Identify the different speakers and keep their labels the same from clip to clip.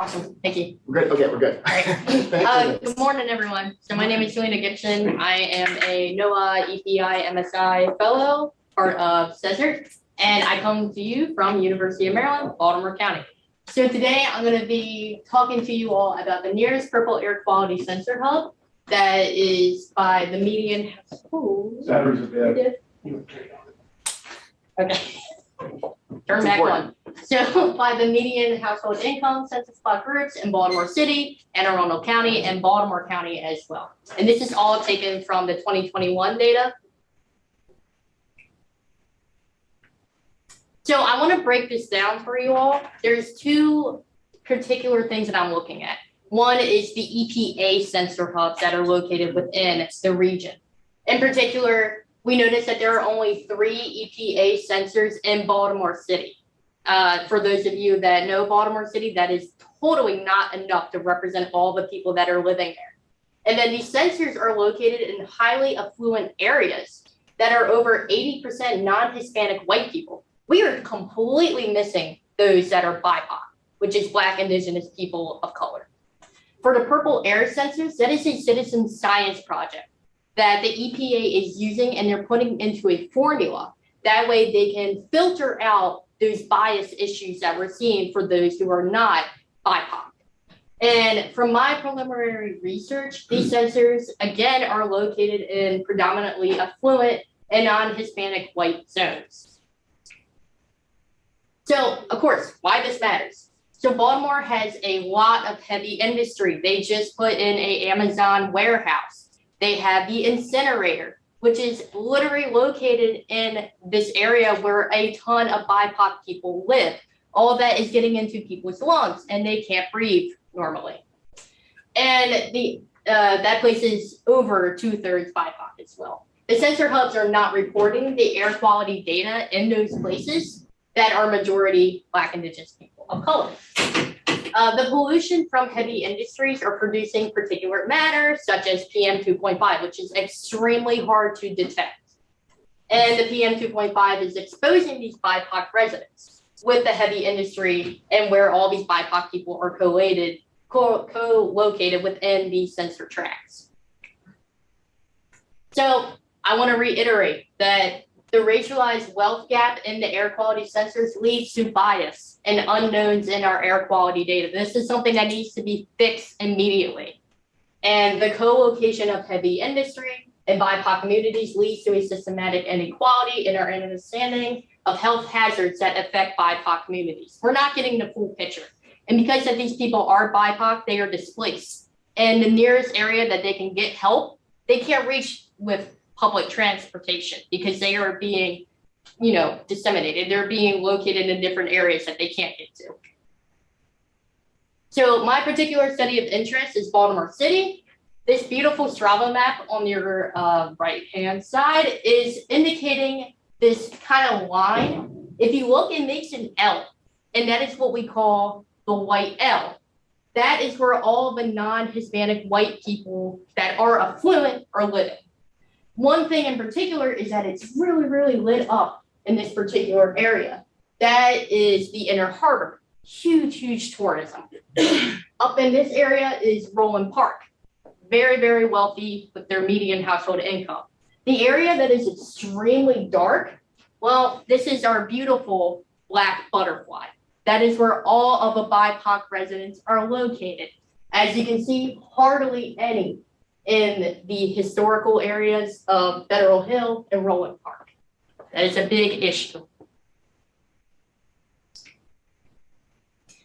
Speaker 1: Awesome, thank you.
Speaker 2: We're good. Okay, we're good.
Speaker 1: All right. Good morning, everyone. So my name is Selenea Gibson. I am a NOAA EPI MSI fellow, part of Sensors, and I come to you from University of Maryland, Baltimore County. So today I'm going to be talking to you all about the nearest PurpleAir quality sensor hub that is by the median household. Okay. Turn back on. So by the median household income census block groups in Baltimore City and Arundel County and Baltimore County as well. And this is all taken from the 2021 data. So I want to break this down for you all. There's two particular things that I'm looking at. One is the EPA sensor hubs that are located within the region. In particular, we noticed that there are only 3 EPA sensors in Baltimore City. For those of you that know Baltimore City, that is totally not enough to represent all the people that are living there. And then these sensors are located in highly affluent areas that are over 80% non-Hispanic white people. We are completely missing those that are BIPOC, which is Black, Indigenous people of color. For the PurpleAir sensors, that is a citizen science project that the EPA is using, and they're putting into a formula. That way they can filter out those bias issues that we're seeing for those who are not BIPOC. And from my preliminary research, these sensors, again, are located in predominantly affluent and non-Hispanic white zones. So, of course, why this matters. So Baltimore has a lot of heavy industry. They just put in an Amazon warehouse. They have the incinerator, which is literally located in this area where a ton of BIPOC people live. All of that is getting into people's lungs, and they can't breathe normally. And that place is over 2/3 BIPOC as well. The sensor hubs are not reporting the air quality data in those places that are majority Black, Indigenous people of color. The pollution from heavy industries are producing particulate matter, such as PM 2.5, which is extremely hard to detect. And the PM 2.5 is exposing these BIPOC residents with the heavy industry and where all these BIPOC people are co-located within these sensor tracts. So I want to reiterate that the racialized wealth gap in the air quality sensors leads to bias and unknowns in our air quality data. This is something that needs to be fixed immediately. And the co-location of heavy industry and BIPOC communities leads to a systematic inequality in our understanding of health hazards that affect BIPOC communities. We're not getting the full picture. And because that these people are BIPOC, they are displaced. And the nearest area that they can get help, they can't reach with public transportation because they are being, disseminated. They're being located in different areas that they can't get to. So my particular study of interest is Baltimore City. This beautiful Strava map on your right-hand side is indicating this kind of line. If you look, it makes an L, and that is what we call the white L. That is where all the non-Hispanic white people that are affluent are living. One thing in particular is that it's really, really lit up in this particular area. That is the Inner Harbor. Huge, huge tourism. Up in this area is Roland Park. Very, very wealthy with their median household income. The area that is extremely dark, well, this is our beautiful Black Butterfly. That is where all of the BIPOC residents are located. As you can see, hardly any in the historical areas of Federal Hill and Roland Park. That is a big issue.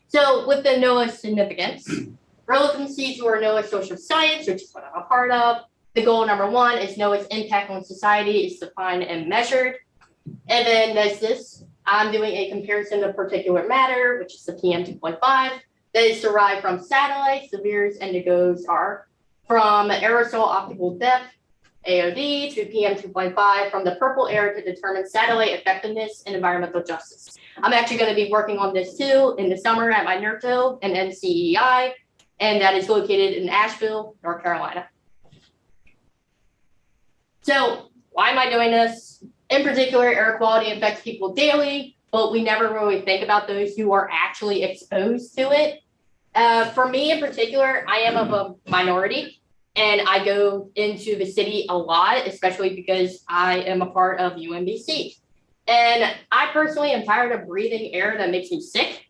Speaker 1: So with the NOAA significance, relevancy to our NOAA social science, which is what I'm a part of, the goal number 1 is NOAA's impact on society is defined and measured. And then there's this, I'm doing a comparison of particulate matter, which is the PM 2.5, that is derived from satellites. The Veers and Indigos are from aerosol optical depth, AOD, to PM 2.5 from the PurpleAir to determine satellite effectiveness and environmental justice. I'm actually going to be working on this too in the summer at my NERTO and NCEI, and that is located in Asheville, North Carolina. So why am I doing this? In particular, air quality affects people daily, but we never really think about those who are actually exposed to it. For me in particular, I am of a minority and I go into the city a lot, especially because I am a part of UMBC. And I personally am tired of breathing air that makes me sick.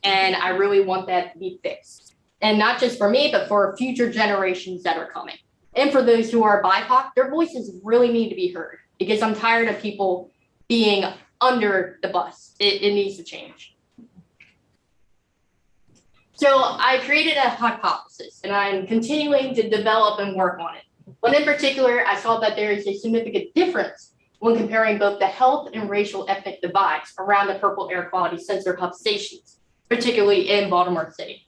Speaker 1: And I really want that to be fixed. And not just for me, but for future generations that are coming. And for those who are BIPOC, their voices really need to be heard because I'm tired of people being under the bus. It needs to change. So I created a hypothesis and I'm continuing to develop and work on it. But in particular, I saw that there is a significant difference when comparing both the health and racial ethnic divides around the PurpleAir quality sensor hub stations, particularly in Baltimore City.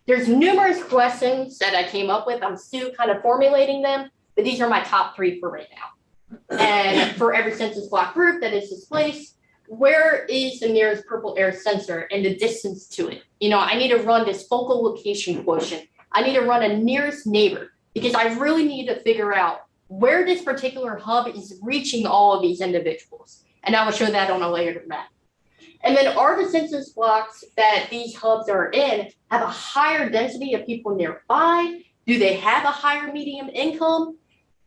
Speaker 1: There's numerous questions that I came up with. I'm still kind of formulating them, but these are my top 3 for right now. And for every census block group that is displaced, where is the nearest PurpleAir sensor and the distance to it? You know, I need to run this focal location quotient. I need to run a nearest neighbor because I really need to figure out where this particular hub is reaching all of these individuals. And I will show that on a later map. And then are the census blocks that these hubs are in have a higher density of people nearby? Do they have a higher median income?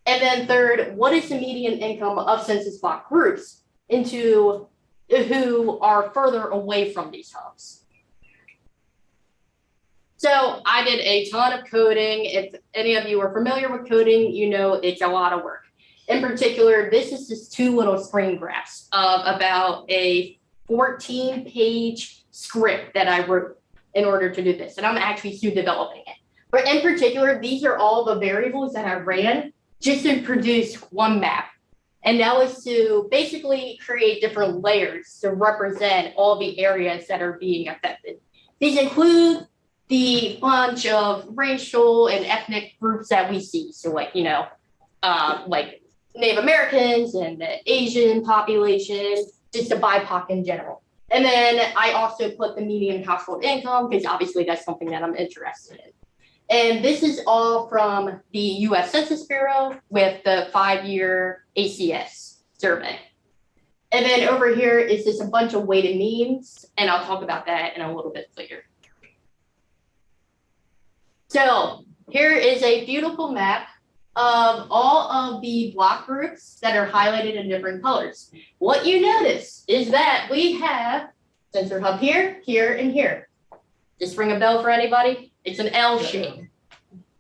Speaker 1: And then third, what is the median income of census block groups into who are further away from these hubs? So I did a ton of coding. If any of you are familiar with coding, you know it's a lot of work. In particular, this is just 2 little screen graphs of about a 14-page script that I wrote in order to do this. And I'm actually still developing it. But in particular, these are all the variables that I ran just to produce one map. And that was to basically create different layers to represent all the areas that are being affected. These include the bunch of racial and ethnic groups that we see. So like, you know, like Native Americans and the Asian population, just the BIPOC in general. And then I also put the median household income because obviously that's something that I'm interested in. And this is all from the US Census Bureau with the 5-year ACS survey. And then over here is just a bunch of weighted means, and I'll talk about that in a little bit later. So here is a beautiful map of all of the block groups that are highlighted in different colors. What you notice is that we have sensor hub here, here, and here. Just ring a bell for anybody? It's an L shape.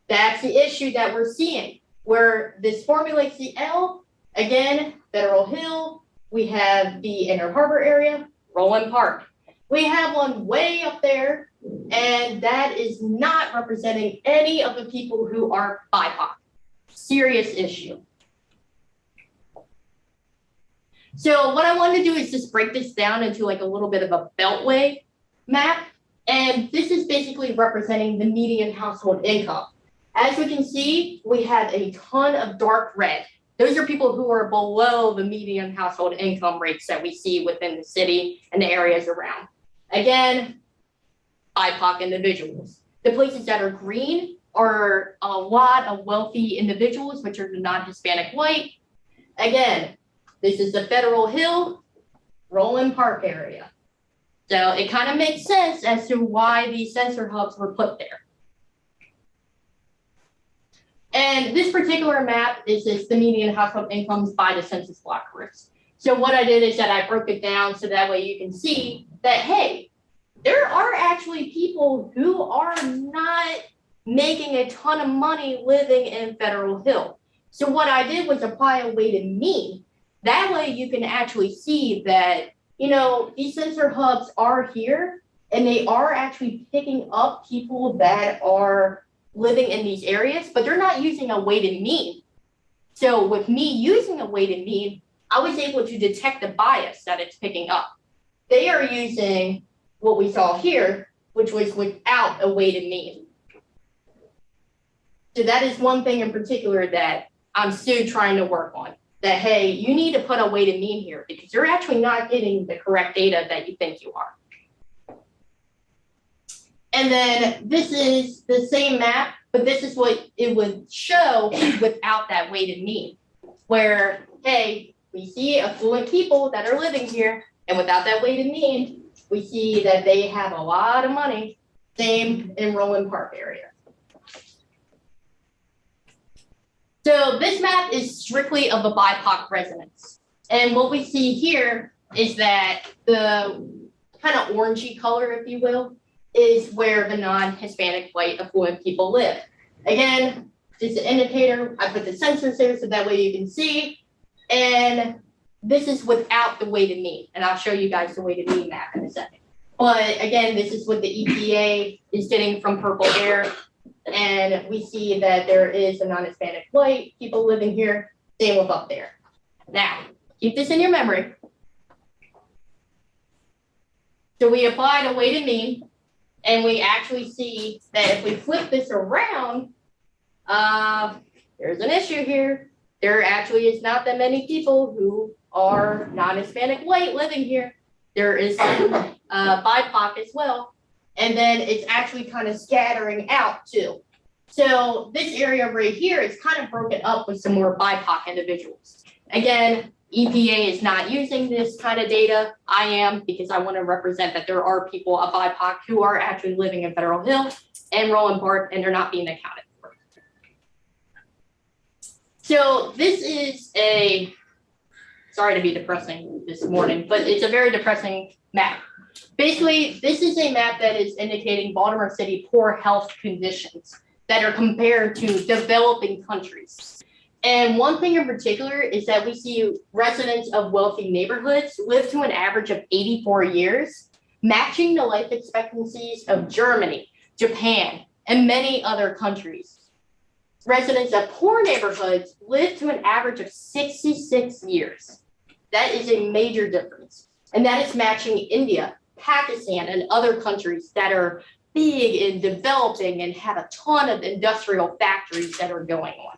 Speaker 1: That's the issue that we're seeing, where this formulates the L. Again, Federal Hill, we have the Inner Harbor area, Roland Park. We have one way up there, and that is not representing any of the people who are BIPOC. Serious issue. So what I want to do is just break this down into like a little bit of a Beltway map. And this is basically representing the median household income. As we can see, we have a ton of dark red. Those are people who are below the median household income rates that we see within the city and the areas around. Again, BIPOC individuals. The places that are green are a lot of wealthy individuals, which are non-Hispanic white. Again, this is the Federal Hill, Roland Park area. So it kind of makes sense as to why these sensor hubs were put there. And this particular map is just the median household incomes by the census block groups. So what I did is that I broke it down so that way you can see that, hey, there are actually people who are not making a ton of money living in Federal Hill. So what I did was apply a weighted mean. That way you can actually see that, you know, these sensor hubs are here and they are actually picking up people that are living in these areas, but they're not using a weighted mean. So with me using a weighted mean, I was able to detect the bias that it's picking up. They are using what we saw here, which was without a weighted mean. So that is one thing in particular that I'm still trying to work on. That, hey, you need to put a weighted mean here because you're actually not getting the correct data that you think you are. And then this is the same map, but this is what it would show without that weighted mean. Where, hey, we see affluent people that are living here, and without that weighted mean, we see that they have a lot of money Same in Roland Park area. So this map is strictly of the BIPOC residents. And what we see here is that the kind of orangey color, if you will, is where the non-Hispanic white affluent people live. Again, it's an indicator. I put the census there so that way you can see. And this is without the weighted mean. And I'll show you guys the weighted mean map in a second. But again, this is what the EPA is getting from PurpleAir. And we see that there is a non-Hispanic white people living here. Same with up there. Now, keep this in your memory. So we apply the weighted mean, and we actually see that if we flip this around, there's an issue here. There actually is not that many people who are non-Hispanic white living here. There is some BIPOC as well. And then it's actually kind of scattering out too. So this area right here is kind of broken up with some more BIPOC individuals. Again, EPA is not using this kind of data. I am, because I want to represent that there are people of BIPOC who are actually living in Federal Hill and Roland Park, and they're not being accounted for. So this is sorry to be depressing this morning, but it's a very depressing map. Basically, this is a map that is indicating Baltimore City poor health conditions that are compared to developing countries. And one thing in particular is that we see residents of wealthy neighborhoods live to an average of 84 years, matching the life expectancies of Germany, Japan, and many other countries. Residents of poor neighborhoods live to an average of 66 years. That is a major difference. And that is matching India, Pakistan, and other countries that are big in developing and have a ton of industrial factories that are going on.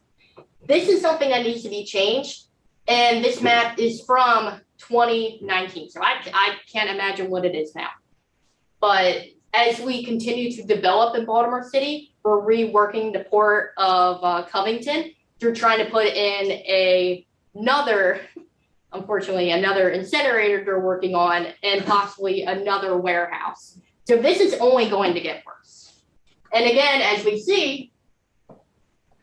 Speaker 1: This is something that needs to be changed. And this map is from 2019. So I can't imagine what it is now. But as we continue to develop in Baltimore City, we're reworking the port of Covington. They're trying to put in unfortunately, another incinerator they're working on, and possibly another warehouse. So this is only going to get worse. And again, as we see,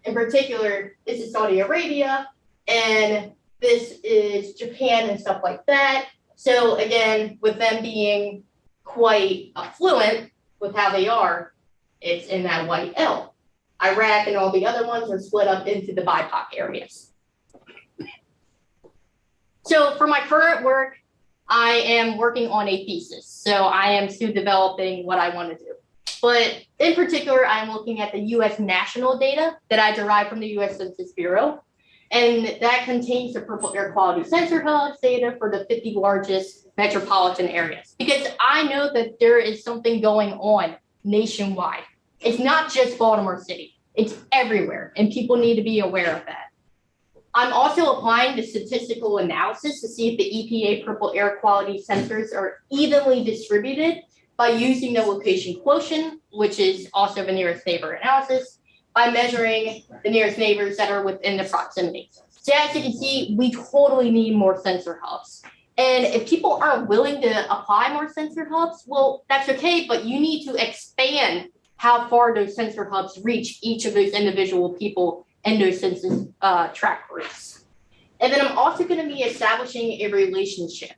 Speaker 1: in particular, this is Saudi Arabia, and this is Japan and stuff like that. So again, with them being quite affluent with how they are, it's in that white L. Iraq and all the other ones are split up into the BIPOC areas. So for my current work, I am working on a thesis. So I am still developing what I want to do. But in particular, I'm looking at the U.S. national data that I derived from the U.S. Census Bureau. And that contains the PurpleAir quality sensor hubs data for the 50 largest metropolitan areas. Because I know that there is something going on nationwide. It's not just Baltimore City. It's everywhere. And people need to be aware of that. I'm also applying the statistical analysis to see if the EPA PurpleAir quality sensors are evenly distributed by using the location quotient, which is also the nearest neighbor analysis, by measuring the nearest neighbors that are within the proximity. So as you can see, we totally need more sensor hubs. And if people aren't willing to apply more sensor hubs, well, that's okay, but you need to expand how far those sensor hubs reach each of those individual people and those census tract groups. And then I'm also going to be establishing a relationship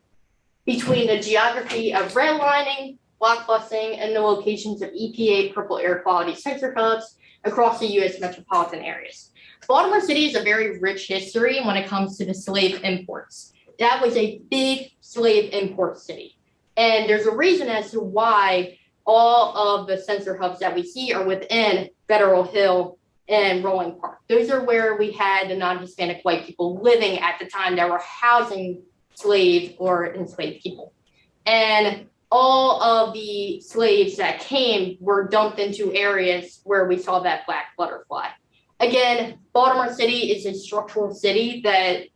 Speaker 1: between the geography of redlining, block busing, and the locations of EPA PurpleAir quality sensor hubs across the U.S. metropolitan areas. Baltimore City has a very rich history when it comes to the slave imports. That was a big slave import city. And there's a reason as to why all of the sensor hubs that we see are within Federal Hill and Roland Park. Those are where we had the non-Hispanic white people living at the time that were housing slave or enslaved people. And all of the slaves that came were dumped into areas where we saw that black butterfly. Again, Baltimore City is a structural city that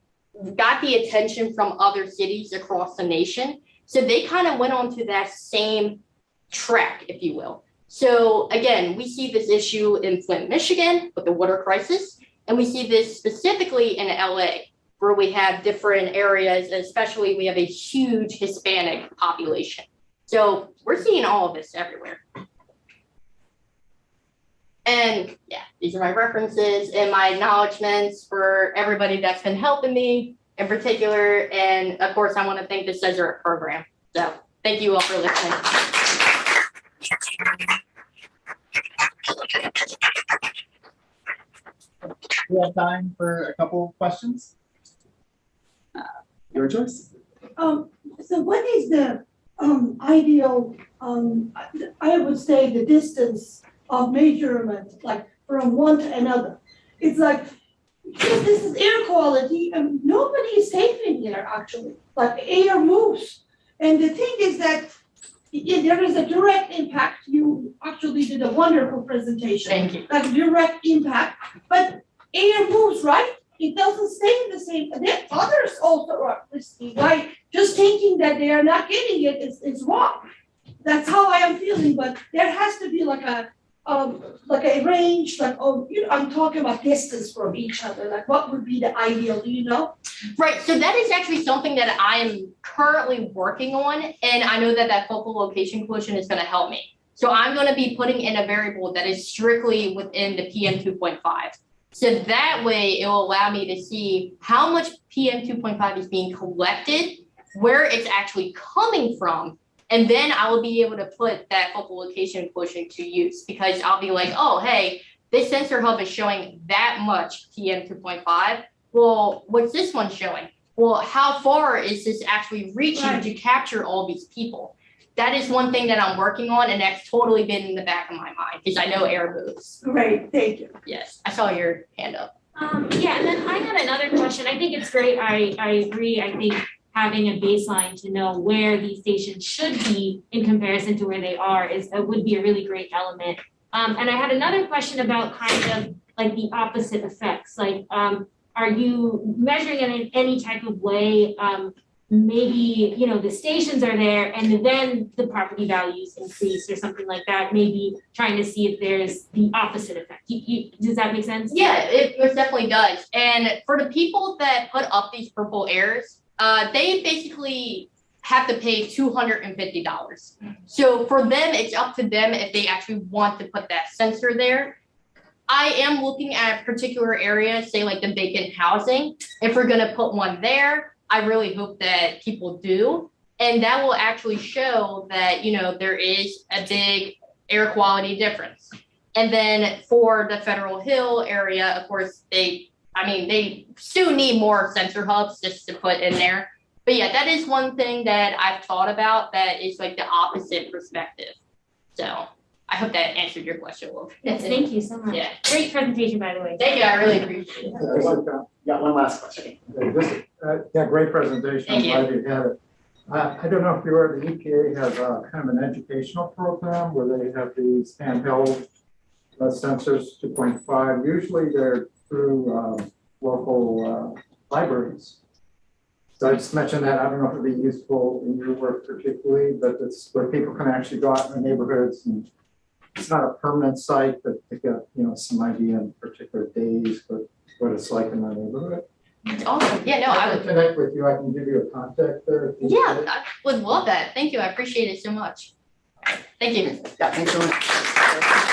Speaker 1: got the attention from other cities across the nation. So they kind of went on to that same track, if you will. So again, we see this issue in Flint, Michigan with the water crisis, and we see this specifically in LA, where we have different areas, especially we have a huge Hispanic population. So we're seeing all of this everywhere. these are my references and my acknowledgements for everybody that's been helping me in particular. And of course, I want to thank the Cesar program. So thank you all for listening.
Speaker 2: We have time for a couple of questions. Your choice.
Speaker 3: So what is the ideal, I would say the distance of measurement, like from one to another? It's like, because this is air quality and nobody is safe in here actually, like air moves. And the thing is that there is a direct impact. You actually did a wonderful presentation.
Speaker 1: Thank you.
Speaker 3: Like direct impact, but air moves, right? It doesn't stay the same. There others also are risky, right? Just thinking that they are not getting it is wrong. That's how I am feeling, but there has to be like a range, like, I'm talking about distance from each other, like what would be the ideal, do you know?
Speaker 1: Right, so that is actually something that I am currently working on, and I know that focal location quotient is going to help me. So I'm going to be putting in a variable that is strictly within the PM 2.5. So that way it will allow me to see how much PM 2.5 is being collected, where it's actually coming from, and then I will be able to put that focal location quotient to use, because I'll be like, oh, hey, this sensor hub is showing that much PM 2.5. Well, what's this one showing? Well, how far is this actually reaching to capture all these people? That is one thing that I'm working on, and that's totally been in the back of my mind because I know air moves.
Speaker 3: Great, thank you.
Speaker 1: Yes, I saw your hand up.
Speaker 4: Yeah, and then I had another question. I think it's great. I agree. I think having a baseline to know where these stations should be in comparison to where they are would be a really great element. And I had another question about kind of like the opposite effects. Like, are you measuring it in any type of way? Maybe, the stations are there and then the property values increase or something like that, maybe trying to see if there's the opposite effect. Does that make sense?
Speaker 1: Yeah, it most definitely does. And for the people that put up these PurpleAirs, they basically have to pay $250. So for them, it's up to them if they actually want to put that sensor there. I am looking at a particular area, say like the vacant housing. If we're gonna put one there, I really hope that people do. And that will actually show that, there is a big air quality difference. And then for the Federal Hill area, of course, they still need more sensor hubs just to put in there. But yeah, that is one thing that I've thought about that is like the opposite perspective. So I hope that answered your question, Wolf.
Speaker 4: Yes, thank you so much.
Speaker 1: Yeah.
Speaker 4: Great presentation, by the way.
Speaker 1: Thank you, I really appreciate it.
Speaker 2: Got one last question.
Speaker 5: Yeah, great presentation.
Speaker 1: Thank you.
Speaker 5: I'm glad you had it. I don't know if you're aware, the EPA has a kind of an educational program where they have these handheld sensors 2.5. Usually they're through local libraries. So I just mentioned that. I don't know if it'd be useful in your work particularly, but it's where people can actually go out in the neighborhoods, and it's not a permanent site, but to get some idea in particular days, but what it's like in the neighborhood.
Speaker 1: It's awesome. Yeah, no, I
Speaker 5: I
Speaker 1: would.
Speaker 5: can connect with you. I can give you a contact there. if you
Speaker 1: Yeah,
Speaker 5: like.
Speaker 1: I would love that. Thank you. I appreciate it so much. Thank you.
Speaker 2: Yeah, thanks so much.